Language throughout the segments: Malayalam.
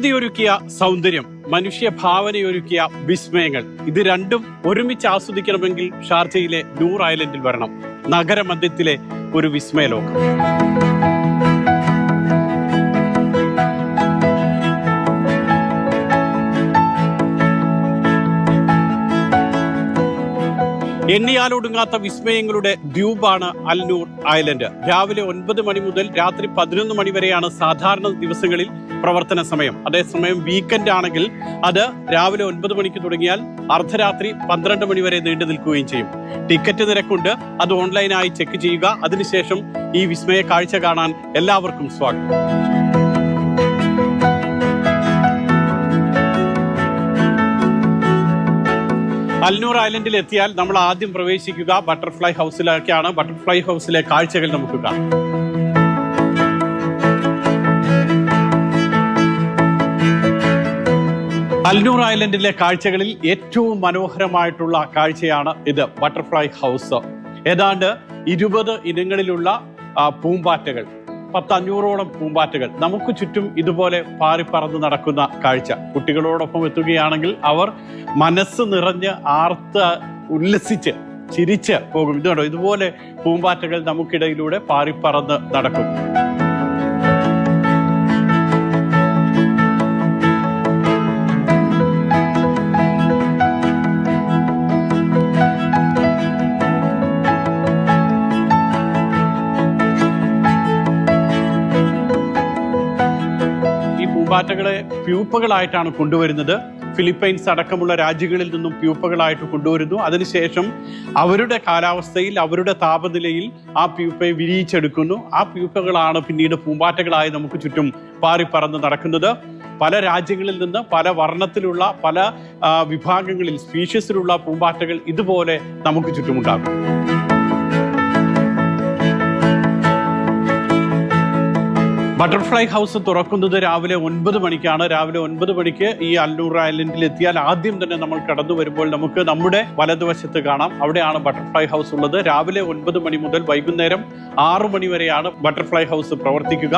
പ്രകൃതിയൊരുക്കിയ സൗന്ദര്യം, മനുഷ്യഭാവനയൊരുക്കിയ വിസ്മയങ്ങൾ, ഇത് രണ്ടും ഒരുമിച്ച് ആസ്വദിക്കണമെങ്കിൽ ഷാർജയിലെ നൂർ ഐലൻഡിൽ വരണം. നഗരമധ്യത്തിലെ ഒരു വിസ്മയലോകം. എണ്ണിയാലൊടുങ്ങാത്ത വിസ്മയങ്ങളുടെ ദ്വീപാണ് അൽനൂർ ഐലൻഡ്. രാവിലെ 9 മണി മുതൽ രാത്രി 11 മണി വരെയാണ് സാധാരണ ദിവസങ്ങളിൽ പ്രവർത്തന സമയം. അതേസമയം വീക്കെൻഡ് ആണെങ്കിൽ അത് രാവിലെ 9 മണിക്ക് തുടങ്ങിയാൽ അർദ്ധരാത്രി 12 മണി വരെ നീണ്ടു നിൽക്കുകയും ചെയ്യും. ടിക്കറ്റ് നിരക്കുണ്ട്, അത് ഓൺലൈനായി ചെക്ക് ചെയ്യുക. അതിനുശേഷം ഈ വിസ്മയ കാഴ്ച കാണാൻ എല്ലാവർക്കും സ്വാഗതം. അൽനൂർ ഐലൻഡിൽ എത്തിയാൽ നമ്മൾ ആദ്യം പ്രവേശിക്കുക ബട്ടർഫ്ലൈ ഹൗസിലേക്കാണ്. ബട്ടർഫ്ലൈ ഹൗസിലെ കാഴ്ചകൾ നമുക്ക് കാണാം. അൽനൂർ ഐലൻഡിലെ കാഴ്ചകളിൽ ഏറ്റവും മനോഹരമായിട്ടുള്ള കാഴ്ചയാണ് ഇത്, ബട്ടർഫ്ലൈ ഹൗസ്. ഏതാണ്ട് 20 ഇനങ്ങളിലുള്ള പൂമ്പാറ്റകൾ, 500ഓളം പൂമ്പാറ്റകൾ നമുക്ക് ചുറ്റും ഇതുപോലെ പാറിപ്പറന്ന് നടക്കുന്ന കാഴ്ച. കുട്ടികളോടൊപ്പം എത്തുകയാണെങ്കിൽ അവർ മനസ്സ് നിറഞ്ഞ് ആർത്ത് ഉല്ലസിച്ച് ചിരിച്ച് പോകും. ഇതുകൊണ്ടോ, ഇതുപോലെ പൂമ്പാറ്റകൾ നമുക്കിടയിലൂടെ പാറിപ്പറന്ന് നടക്കും. പൂമ്പാറ്റകളെ പ്യൂപ്പകളായിട്ടാണ് കൊണ്ടുവരുന്നത്. ഫിലിപ്പൈൻസ് അടക്കമുള്ള രാജ്യങ്ങളിൽ നിന്നും പ്യൂപ്പകളായിട്ട് കൊണ്ടുവരുന്നു. അതിനുശേഷം അവരുടെ കാലാവസ്ഥയിൽ, അവരുടെ താപനിലയിൽ ആ പ്യൂപ്പയെ വിരിയിച്ചെടുക്കുന്നു. ആ പ്യൂപ്പകളാണ് പിന്നീട് പൂമ്പാറ്റകളായി നമുക്ക് ചുറ്റും പാറിപ്പറന്ന് നടക്കുന്നത്. പല രാജ്യങ്ങളിൽ നിന്ന് പല വർണ്ണത്തിലുള്ള, പല വിഭാഗങ്ങളിൽ, സ്പീഷീസിലുള്ള പൂമ്പാറ്റകൾ ഇതുപോലെ നമുക്ക് ചുറ്റുമുണ്ടാകും. ബട്ടർഫ്ലൈ ഹൗസ് തുറക്കുന്നത് രാവിലെ 9 മണിക്കാണ്. രാവിലെ 9 മണിക്ക് ഈ അൽനൂർ ഐലൻഡിൽ എത്തിയാൽ ആദ്യം തന്നെ നമ്മൾ കടന്നു വരുമ്പോൾ നമുക്ക് നമ്മുടെ വലതുവശത്ത് കാണാം, അവിടെയാണ് ബട്ടർഫ്ലൈ ഹൗസ് ഉള്ളത്. രാവിലെ 9 മണി മുതൽ വൈകുന്നേരം 6 മണി വരെയാണ് ബട്ടർഫ്ലൈ ഹൗസ് പ്രവർത്തിക്കുക.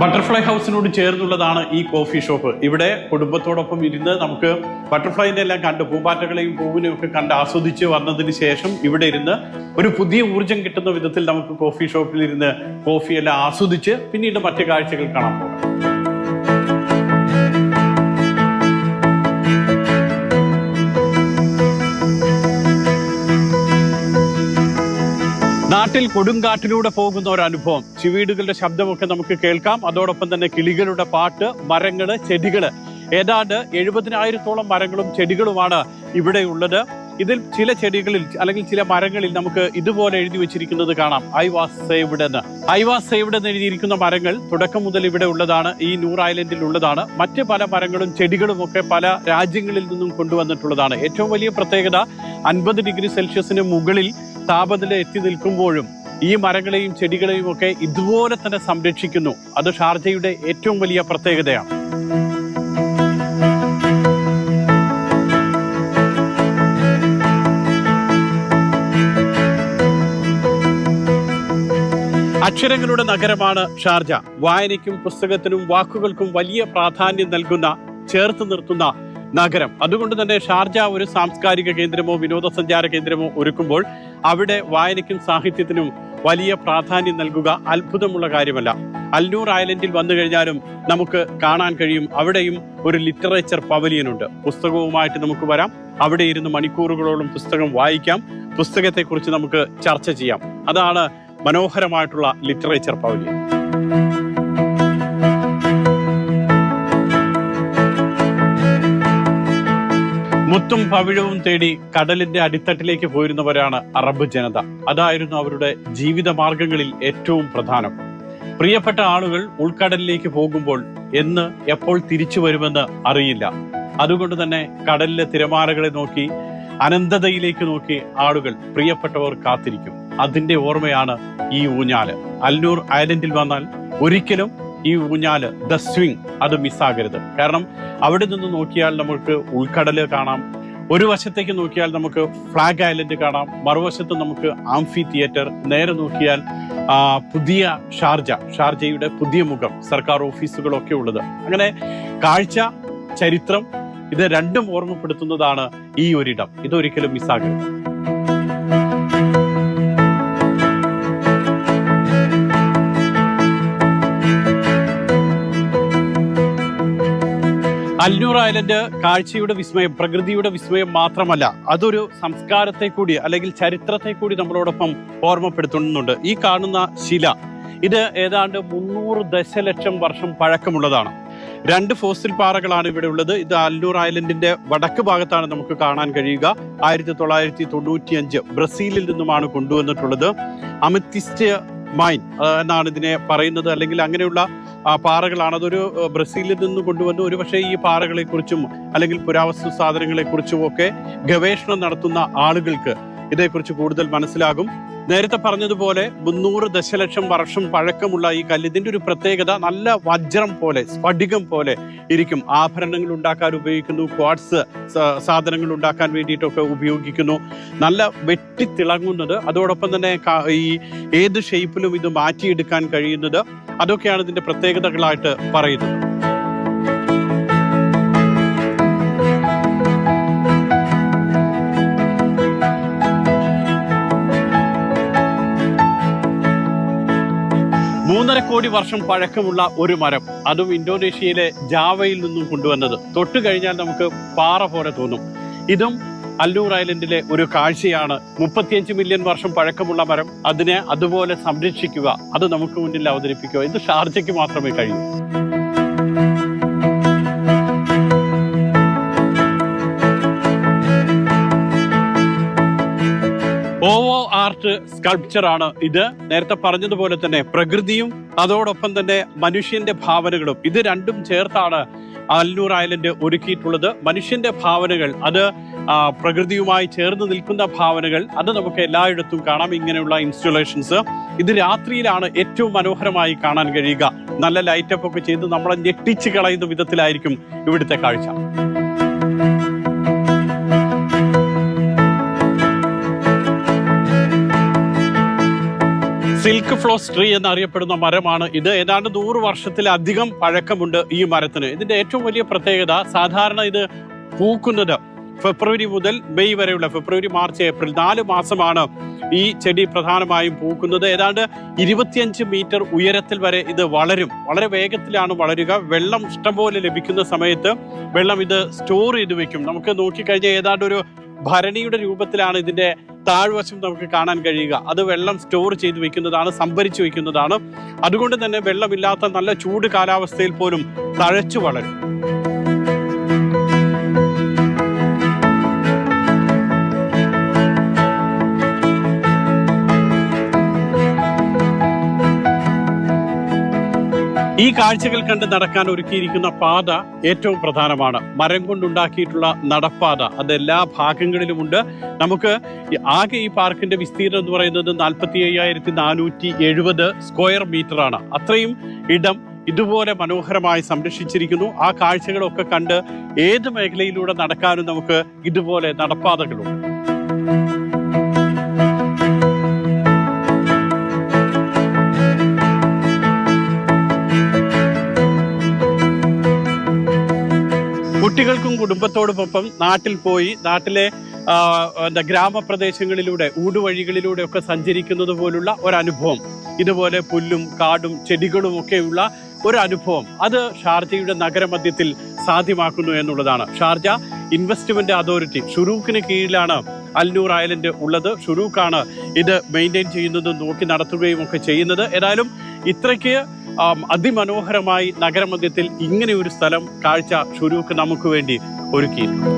ബട്ടർഫ്ലൈ ഹൗസിനോട് ചേർന്നുള്ളതാണ് ഈ കോഫി ഷോപ്പ്. ഇവിടെ കുടുംബത്തോടൊപ്പം ഇരുന്ന് നമുക്ക് ബട്ടർഫ്ലൈൻ്റെ എല്ലാം കണ്ട്, പൂമ്പാറ്റകളെയും പൂവിനെയും ഒക്കെ കണ്ട് ആസ്വദിച്ച് വന്നതിന് ശേഷം ഇവിടെ ഇരുന്ന് ഒരു പുതിയ ഊർജം കിട്ടുന്ന വിധത്തിൽ നമുക്ക് കോഫി ഷോപ്പിൽ ഇരുന്ന് കോഫിയെല്ലാം ആസ്വദിച്ച് പിന്നീട് മറ്റു കാഴ്ചകൾ കാണാൻ പോകാം. നാട്ടിൽ കൊടുങ്കാറ്റിലൂടെ പോകുന്ന ഒരു അനുഭവം. ചിവീടുകളുടെ ശബ്ദമൊക്കെ നമുക്ക് കേൾക്കാം. അതോടൊപ്പം തന്നെ കിളികളുടെ പാട്ട്, മരങ്ങള്, ചെടികള്. ഏതാണ്ട് 70,000-ഓളം മരങ്ങളും ചെടികളുമാണ് ഇവിടെ ഉള്ളത്. ഇതിൽ ചില ചെടികളിൽ അല്ലെങ്കിൽ ചില മരങ്ങളിൽ നമുക്ക് ഇതുപോലെ എഴുതി വെച്ചിരിക്കുന്നത് കാണാം, ഐ വാസ് സേവ്ഡ് എന്ന്. ഐ വാസ് സേവ്ഡ് എന്ന് എഴുതിയിരിക്കുന്ന മരങ്ങൾ തുടക്കം മുതൽ ഇവിടെ ഉള്ളതാണ്, ഈ നൂർ ഐലൻഡിൽ ഉള്ളതാണ്. മറ്റ് പല മരങ്ങളും ചെടികളും ഒക്കെ പല രാജ്യങ്ങളിൽ നിന്നും കൊണ്ടുവന്നിട്ടുള്ളതാണ്. ഏറ്റവും വലിയ പ്രത്യേകത 50 ഡിഗ്രി സെൽഷ്യസിന് മുകളിൽ താപനില എത്തി നിൽക്കുമ്പോഴും ഈ മരങ്ങളെയും ചെടികളെയും ഒക്കെ ഇതുപോലെ തന്നെ സംരക്ഷിക്കുന്നു. അത് ഷാർജയുടെ ഏറ്റവും വലിയ പ്രത്യേകതയാണ്. അക്ഷരങ്ങളുടെ നഗരമാണ് ഷാർജ. വായനയ്ക്കും പുസ്തകത്തിനും വാക്കുകൾക്കും വലിയ പ്രാധാന്യം നൽകുന്ന, ചേർത്ത് നിർത്തുന്ന നഗരം. അതുകൊണ്ട് തന്നെ ഷാർജ ഒരു സാംസ്കാരിക കേന്ദ്രമോ വിനോദസഞ്ചാര കേന്ദ്രമോ ഒരുക്കുമ്പോൾ അവിടെ വായനയ്ക്കും സാഹിത്യത്തിനും വലിയ പ്രാധാന്യം നൽകുക അത്ഭുതമുള്ള കാര്യമല്ല. അൽനൂർ ഐലൻഡിൽ വന്നു കഴിഞ്ഞാലും നമുക്ക് കാണാൻ കഴിയും, അവിടെയും ഒരു ലിറ്ററേച്ചർ പവലിയനുണ്ട്. പുസ്തകവുമായിട്ട് നമുക്ക് വരാം, അവിടെ ഇരുന്ന് മണിക്കൂറുകളോളം പുസ്തകം വായിക്കാം, പുസ്തകത്തെക്കുറിച്ച് നമുക്ക് ചർച്ച ചെയ്യാം. അതാണ് മനോഹരമായിട്ടുള്ള ലിറ്ററേച്ചർ പവലിയൻ. മുത്തും പവിഴവും തേടി കടലിന്റെ അടിത്തട്ടിലേക്ക് പോയിരുന്നവരാണ് അറബ് ജനത. അതായിരുന്നു അവരുടെ ജീവിത മാർഗങ്ങളിൽ ഏറ്റവും പ്രധാനം. പ്രിയപ്പെട്ട ആളുകൾ ഉൾക്കടലിലേക്ക് പോകുമ്പോൾ എന്ന് എപ്പോൾ തിരിച്ചു വരുമെന്ന് അറിയില്ല. അതുകൊണ്ട് തന്നെ കടലിലെ തിരമാലകളെ നോക്കി, അനന്തതയിലേക്ക് നോക്കി ആളുകൾ, പ്രിയപ്പെട്ടവർ കാത്തിരിക്കും. അതിന്റെ ഓർമ്മയാണ് ഈ ഊഞ്ഞാല്. അൽനൂർ ഐലൻഡിൽ വന്നാൽ ഒരിക്കലും ഈ ഊഞ്ഞാല്, ദ സ്വിംഗ്, അത് മിസ്സാകരുത്. കാരണം അവിടെ നിന്ന് നോക്കിയാൽ നമുക്ക് ഉൾക്കടല് കാണാം, ഒരു വശത്തേക്ക് നോക്കിയാൽ നമുക്ക് ഫ്ലാഗ് ഐലൻഡ് കാണാം, മറുവശത്ത് നമുക്ക് ആംഫി തിയേറ്റർ, നേരെ നോക്കിയാൽ പുതിയ ഷാർജയുടെ പുതിയ മുഖം, സർക്കാർ ഓഫീസുകളൊക്കെ ഉള്ളത്. അങ്ങനെ കാഴ്ച, ചരിത്രം ഇത് രണ്ടും ഓർമ്മപ്പെടുത്തുന്നതാണ് ഈ ഒരിടം. ഇതൊരിക്കലും മിസ്സാകരുത്. അൽനൂർ ഐലൻഡ് കാഴ്ചയുടെ വിസ്മയം, പ്രകൃതിയുടെ വിസ്മയം മാത്രമല്ല, അതൊരു സംസ്കാരത്തെ കൂടി അല്ലെങ്കിൽ ചരിത്രത്തെ കൂടി നമ്മളോടൊപ്പം ഓർമ്മപ്പെടുത്തുന്നുണ്ട്. ഈ കാണുന്ന ശില ഇത് ഏതാണ്ട് 300 ദശലക്ഷം വർഷം പഴക്കമുള്ളതാണ്. 2 ഫോസിൽ പാറകളാണ് ഇവിടെ ഉള്ളത്. ഇത് അൽനൂർ ഐലൻഡിന്റെ വടക്ക് ഭാഗത്താണ് നമുക്ക് കാണാൻ കഴിയുക. 1995 ബ്രസീലിൽ നിന്നുമാണ് കൊണ്ടുവന്നിട്ടുള്ളത്. അമത്തിസ്റ്റ് മൈൻ എന്നാണ് ഇതിനെ പറയുന്നത്, അല്ലെങ്കിൽ അങ്ങനെയുള്ള പാറകളാണ്. അതൊരു ബ്രസീലിൽ നിന്ന് കൊണ്ടുവന്ന് ഒരുപക്ഷെ ഈ പാറകളെ കുറിച്ചും അല്ലെങ്കിൽ പുരാവസ്തു സാധനങ്ങളെ കുറിച്ചും ഒക്കെ ഗവേഷണം നടത്തുന്ന ആളുകൾക്ക് ഇതേക്കുറിച്ച് കൂടുതൽ മനസ്സിലാകും. നേരത്തെ പറഞ്ഞതുപോലെ 300 ദശലക്ഷം വർഷം പഴക്കമുള്ള ഈ കല്ല്, ഇതിന്റെ ഒരു പ്രത്യേകത നല്ല വജ്രം പോലെ, സ്ഫടികം പോലെ ഇരിക്കും. ആഭരണങ്ങൾ ഉണ്ടാക്കാൻ ഉപയോഗിക്കുന്നു, ക്വാർട്സ് സാധനങ്ങൾ ഉണ്ടാക്കാൻ വേണ്ടിയിട്ടൊക്കെ ഉപയോഗിക്കുന്നു. നല്ല വെട്ടിത്തിളങ്ങുന്നത്, അതോടൊപ്പം തന്നെ ഈ ഏത് ഷേപ്പിലും ഇത് മാറ്റിയെടുക്കാൻ കഴിയുന്നത്, അതൊക്കെയാണ് ഇതിന്റെ പ്രത്യേകതകളായിട്ട് പറയുന്നത്. മൂന്നര കോടി വർഷം പഴക്കമുള്ള ഒരു മരം, അതും ഇന്തോനേഷ്യയിലെ ജാവയിൽ നിന്നും കൊണ്ടുവന്നത്. തൊട്ടു കഴിഞ്ഞാൽ നമുക്ക് പാറ പോലെ തോന്നും. ഇതും അൽനൂർ ഐലൻഡിലെ ഒരു കാഴ്ചയാണ്. 35 മില്യൺ വർഷം പഴക്കമുള്ള മരം, അതിനെ അതുപോലെ സംരക്ഷിക്കുക, അത് നമുക്ക് മുന്നിൽ അവതരിപ്പിക്കുക, ഇത് ഷാർജയ്ക്ക് മാത്രമേ കഴിയൂ. ഓവോ ആർട്ട് സ്കൾപ്ചർ ആണ് ഇത്. നേരത്തെ പറഞ്ഞതുപോലെ തന്നെ പ്രകൃതിയും അതോടൊപ്പം തന്നെ മനുഷ്യന്റെ ഭാവനകളും, ഇത് രണ്ടും ചേർത്താണ് അൽനൂർ ഐലൻഡ് ഒരുക്കിയിട്ടുള്ളത്. മനുഷ്യന്റെ ഭാവനകൾ, അത് പ്രകൃതിയുമായി ചേർന്ന് നിൽക്കുന്ന ഭാവനകൾ, അത് നമുക്ക് എല്ലായിടത്തും കാണാം. ഇങ്ങനെയുള്ള ഇൻസ്റ്റലേഷൻസ് ഇത് രാത്രിയിലാണ് ഏറ്റവും മനോഹരമായി കാണാൻ കഴിയുക. നല്ല ലൈറ്റപ്പ് ഒക്കെ ചെയ്ത് നമ്മളെ ഞെട്ടിച്ച് കളയുന്ന വിധത്തിലായിരിക്കും ഇവിടുത്തെ കാഴ്ച. സിൽക്ക് ഫ്ലോസ് ട്രീ എന്നറിയപ്പെടുന്ന മരമാണ് ഇത്. ഏതാണ്ട് 100 വർഷത്തിലധികം പഴക്കമുണ്ട് ഈ മരത്തിന്. ഇതിന്റെ ഏറ്റവും വലിയ പ്രത്യേകത, സാധാരണ ഇത് പൂക്കുന്നത് ഫെബ്രുവരി മുതൽ മെയ് വരെയുള്ള, ഫെബ്രുവരി, മാർച്ച്, ഏപ്രിൽ 4 മാസമാണ് ഈ ചെടി പ്രധാനമായും പൂക്കുന്നത്. ഏതാണ്ട് 25 മീറ്റർ ഉയരത്തിൽ വരെ ഇത് വളരും. വളരെ വേഗത്തിലാണ് വളരുക. വെള്ളം ഇഷ്ടംപോലെ ലഭിക്കുന്ന സമയത്ത് വെള്ളം ഇത് സ്റ്റോർ ചെയ്ത് വെക്കും. നമുക്ക് നോക്കിക്കഴിഞ്ഞാൽ ഏതാണ്ട് ഒരു ഭരണിയുടെ രൂപത്തിലാണ് ഇതിന്റെ താഴ്വശം നമുക്ക് കാണാൻ കഴിയുക. അത് വെള്ളം സ്റ്റോർ ചെയ്ത് വെക്കുന്നതാണ്, സംഭരിച്ചു വെക്കുന്നതാണ്. അതുകൊണ്ട് തന്നെ വെള്ളമില്ലാത്ത നല്ല ചൂട് കാലാവസ്ഥയിൽ പോലും തഴച്ചു വളരും. ഈ കാഴ്ചകൾ കണ്ട് നടക്കാൻ ഒരുക്കിയിരിക്കുന്ന പാത ഏറ്റവും പ്രധാനമാണ്. മരം കൊണ്ടുണ്ടാക്കിയിട്ടുള്ള നടപ്പാത, അത് എല്ലാ ഭാഗങ്ങളിലുമുണ്ട്. നമുക്ക് ആകെ ഈ പാർക്കിന്റെ വിസ്തീർണം എന്ന് പറയുന്നത് 45,470 സ്ക്വയർ മീറ്റർ ആണ്. അത്രയും ഇടം ഇതുപോലെ മനോഹരമായി സംരക്ഷിച്ചിരിക്കുന്നു. ആ കാഴ്ചകളൊക്കെ കണ്ട് ഏത് മേഖലയിലൂടെ നടക്കാനും നമുക്ക് ഇതുപോലെ നടപ്പാതകളുണ്ട്. കുട്ടികൾക്കും കുടുംബത്തോടൊപ്പം നാട്ടിൽ പോയി, നാട്ടിലെ ഗ്രാമപ്രദേശങ്ങളിലൂടെ, ഊടുവഴികളിലൂടെ ഒക്കെ സഞ്ചരിക്കുന്നത് പോലുള്ള ഒരനുഭവം, ഇതുപോലെ പുല്ലും കാടും ചെടികളും ഒക്കെയുള്ള ഒരനുഭവം, അത് ഷാർജയുടെ നഗരമധ്യത്തിൽ സാധ്യമാക്കുന്നു എന്നുള്ളതാണ്. ഷാർജ ഇൻവെസ്റ്റ്മെന്റ് അതോറിറ്റി, ഷുറൂഖിന് കീഴിലാണ് അൽനൂർ ഐലൻഡ് ഉള്ളത്. ഷുറൂഖാണ് ഇത് മെയിൻറ്റെയിൻ ചെയ്യുന്നതും നോക്കി നടത്തുകയും ഒക്കെ ചെയ്യുന്നത്. ഏതായാലും ഇത്രയ്ക്ക് അതിമനോഹരമായി നഗരമധ്യത്തിൽ ഇങ്ങനെ ഒരു സ്ഥലം, കാഴ്ച ഷുറൂഖ് നമുക്ക് വേണ്ടി ഒരുക്കിയിട്ടുണ്ട്.